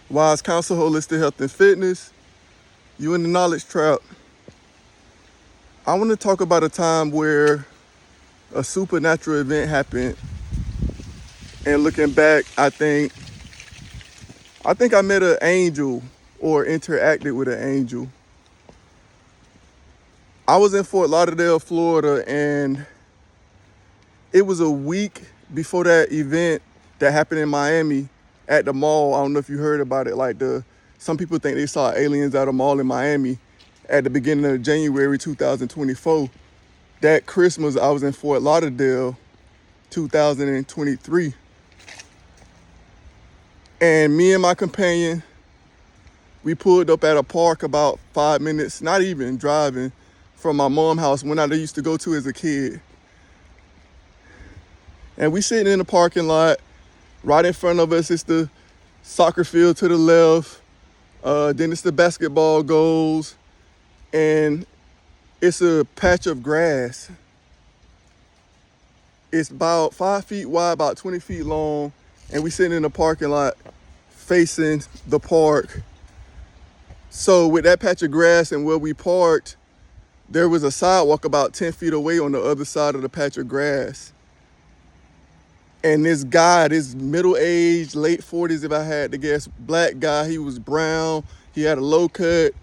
Wise Counsel Holistic Health and Fitness. You in the knowledge trap. I want to talk about a time where a supernatural event happened. And looking back, I think I met an angel or interacted with an angel. I was in Fort Lauderdale, Florida, and it was a week before that event that happened in Miami at the mall. I don't know if you heard about it. Some people think they saw aliens at a mall in Miami at the beginning of January 2024. That Christmas, I was in Fort Lauderdale, 2023. And me and my companion, we pulled up at a park about 5 minutes, not even driving, from my mom's house when I used to go to as a kid. And we sitting in the parking lot. Right in front of us is the soccer field to the left. Then it's the basketball goals. And it's a patch of grass. It's about 5 feet wide, about 20 feet long. And we sitting in the parking lot facing the park. So with that patch of grass and where we parked, there was a sidewalk about 10 feet away on the other side of the patch of grass. And this guy, this middle-aged, late 40s if I had to guess, black guy, he was brown, he had a low cut,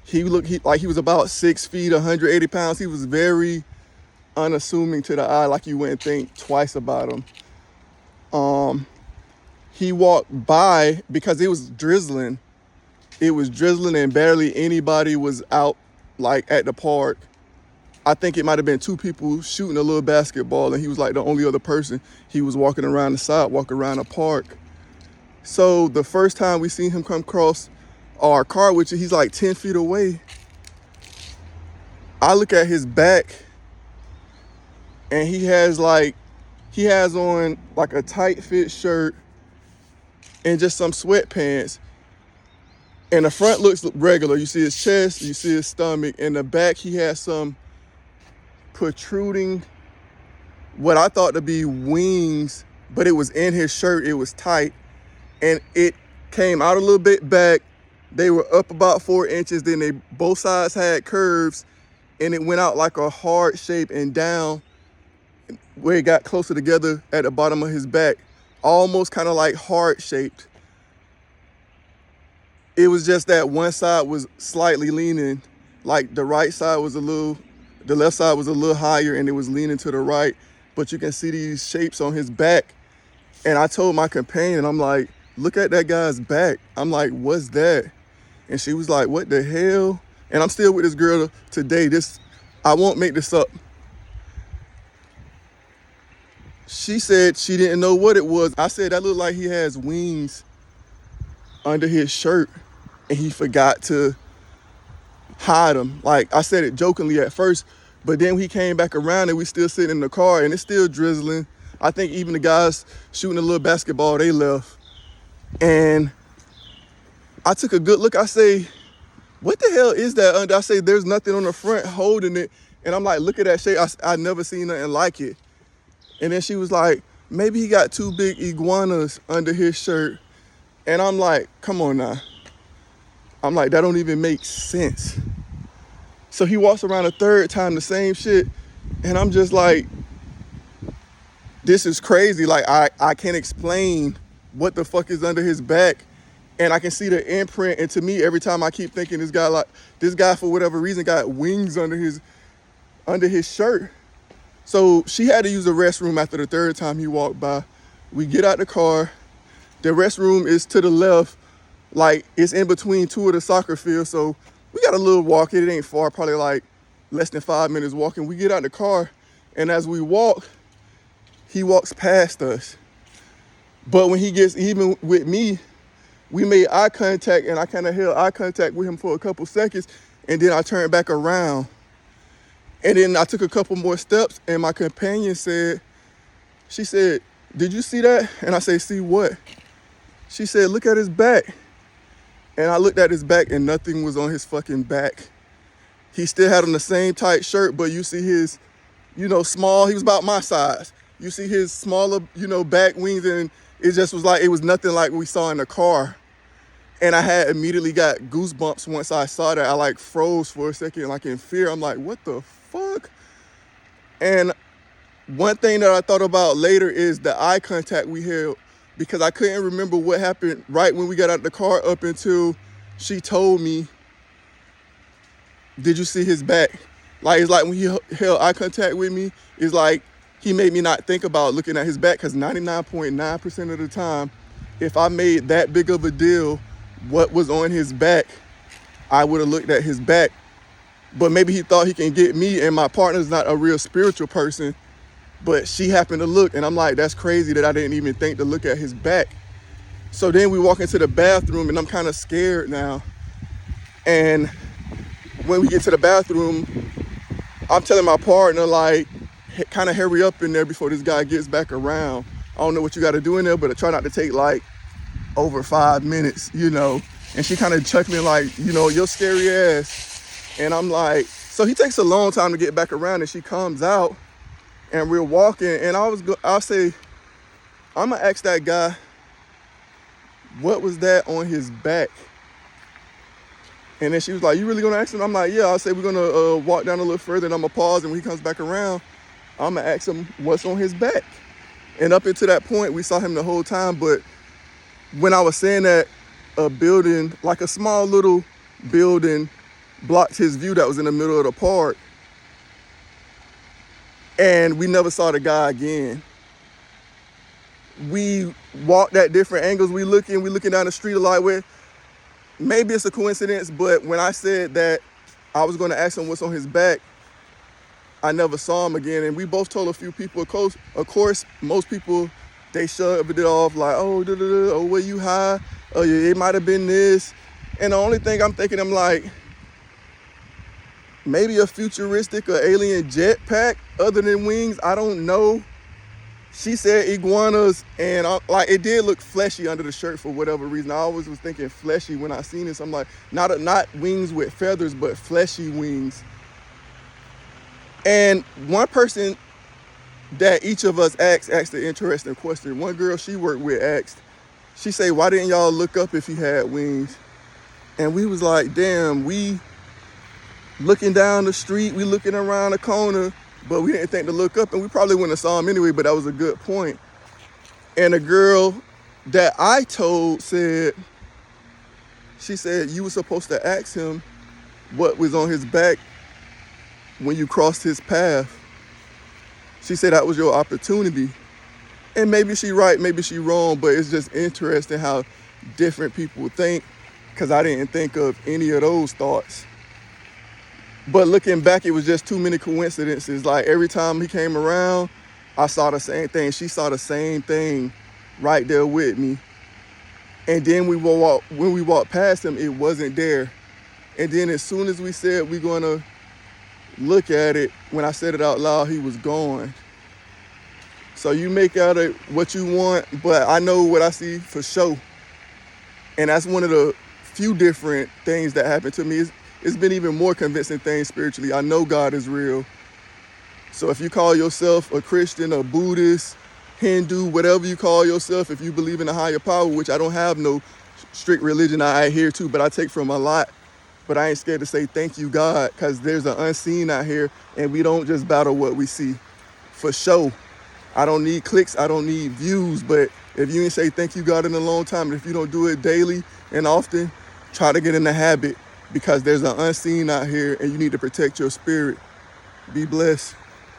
he looked like he was about 6 feet, 180 pounds. He was very unassuming to the eye, like you wouldn't think twice about him. He walked by because it was drizzling. It was drizzling and barely anybody was out at the park. I think it might have been two people shooting a little basketball and he was like the only other person. He was walking around the sidewalk around the park. So the first time we seen him come across our car, which he's like 10 feet away, I look at his back and he has on like a tight fit shirt and just some sweatpants. And the front looks regular. You see his chest, you see his stomach. In the back, he has some protruding, what I thought to be wings, but it was in his shirt. It was tight. And it came out a little bit back. They were up about 4 inches. Then both sides had curves. And it went out like a heart shape and down where it got closer together at the bottom of his back. Almost kind of like heart shaped. It was just that one side was slightly leaning, like the right side was the left side was a little higher and it was leaning to the right, but you can see these shapes on his back. And I told my companion, I'm like, look at that guy's back. I'm like, what's that? And she was like, what the hell? And I'm still with this girl today. I won't make this up. She said she didn't know what it was. I said, that looked like he has wings under his shirt and he forgot to hide them. Like I said it jokingly at first, but then he came back around and we still sitting in the car and it's still drizzling. I think even the guys shooting a little basketball, they left. And I took a good look. I say, what the hell is that under? I say, there's nothing on the front holding it. And I'm like, look at that shape. I never seen nothing like it. And then she was like, maybe he got two big iguanas under his shirt. And I'm like, come on now. I'm like, that don't even make sense. So he walks around a third time, the same shit. And I'm just like, this is crazy. Like, I can't explain what the fuck is under his back. And I can see the imprint. And to me, every time I keep thinking this guy for whatever reason got wings under his shirt. So she had to use the restroom after the third time he walked by. We get out the car. The restroom is to the left, like it's in between two of the soccer fields. So we got a little walk. It ain't far, probably like less than 5 minutes walking. We get out the car, and as we walk, he walks past us. But when he gets even with me, we made eye contact, and I kind of held eye contact with him for a couple seconds, and then I turned back around. And then I took a couple more steps, and my companion she said, did you see that? And I say, see what? She said, look at his back. And I looked at his back and nothing was on his fucking back. He still had on the same tight shirt, but you see his, small, he was about my size. You see his smaller, back wings, and it just was like, it was nothing like we saw in the car. And I had immediately got goosebumps once I saw that. I like froze for a second, like in fear. I'm like, what the fuck? And one thing that I thought about later is the eye contact we held, because I couldn't remember what happened right when we got out of the car up until she told me, did you see his back? Like, it's like when he held eye contact with me, it's like he made me not think about looking at his back, because 99.9% of the time, if I made that big of a deal what was on his back, I would have looked at his back. But maybe he thought he can get me, and my partner's not a real spiritual person, but she happened to look, and I'm like, that's crazy that I didn't even think to look at his back. So then we walk into the bathroom, and I'm kind of scared now. And when we get to the bathroom, I'm telling my partner, like, kind of hurry up in there before this guy gets back around. I don't know what you got to do in there, but I try not to take like over 5 minutes, you know. And she kind of chucked me like, you know, you're scary ass. And I'm like, so he takes a long time to get back around, and she comes out and we're walking, and I'll say, I'm gonna ask that guy, what was that on his back? And then she was like, you really gonna ask him? I'm like, yeah. I'll say, we're gonna walk down a little further, and I'm gonna pause, and when he comes back around, I'm gonna ask him what's on his back. And up until that point, we saw him the whole time. But when I was saying that, a building, like a small little building, blocked his view that was in the middle of the park. And we never saw the guy again. We walked at different angles. We looking down the street a lot with. Maybe it's a coincidence, but when I said that I was going to ask him what's on his back, I never saw him again. And we both told a few people, of course, most people, they shoved it off like, oh, oh, were you high? Oh, yeah, it might have been this. And the only thing I'm thinking, I'm like, maybe a futuristic or alien jetpack other than wings. I don't know. She said iguanas, and like, it did look fleshy under the shirt for whatever reason. I always was thinking fleshy when I seen this. I'm like, not wings with feathers, but fleshy wings. And one person that each of us asked an interesting question. One girl she worked with asked, she said, why didn't y'all look up if he had wings? And we was like, damn, we looking down the street, we looking around the corner, but we didn't think to look up, and we probably wouldn't have saw him anyway, but that was a good point. And the girl that I told said, she said, you were supposed to ask him what was on his back when you crossed his path. She said that was your opportunity. And maybe she right, maybe she wrong, but it's just interesting how different people think, because I didn't think of any of those thoughts. But looking back, it was just too many coincidences. Like, every time he came around, I saw the same thing. She saw the same thing right there with me. And then when we walked past him, it wasn't there. And then as soon as we said we're going to look at it, when I said it out loud, he was gone. So you make out of what you want, but I know what I see for sure. And that's one of the few different things that happened to me. It's been even more convincing things spiritually. I know God is real. So if you call yourself a Christian, a Buddhist, Hindu, whatever you call yourself, if you believe in a higher power, which I don't have no strict religion I adhere to, but I take from a lot. But I ain't scared to say thank you, God, because there's an unseen out here, and we don't just battle what we see. For sure. I don't need clicks, I don't need views, but if you ain't say thank you, God, in a long time, and if you don't do it daily and often, try to get in the habit, because there's an unseen out here, and you need to protect your spirit. Be blessed.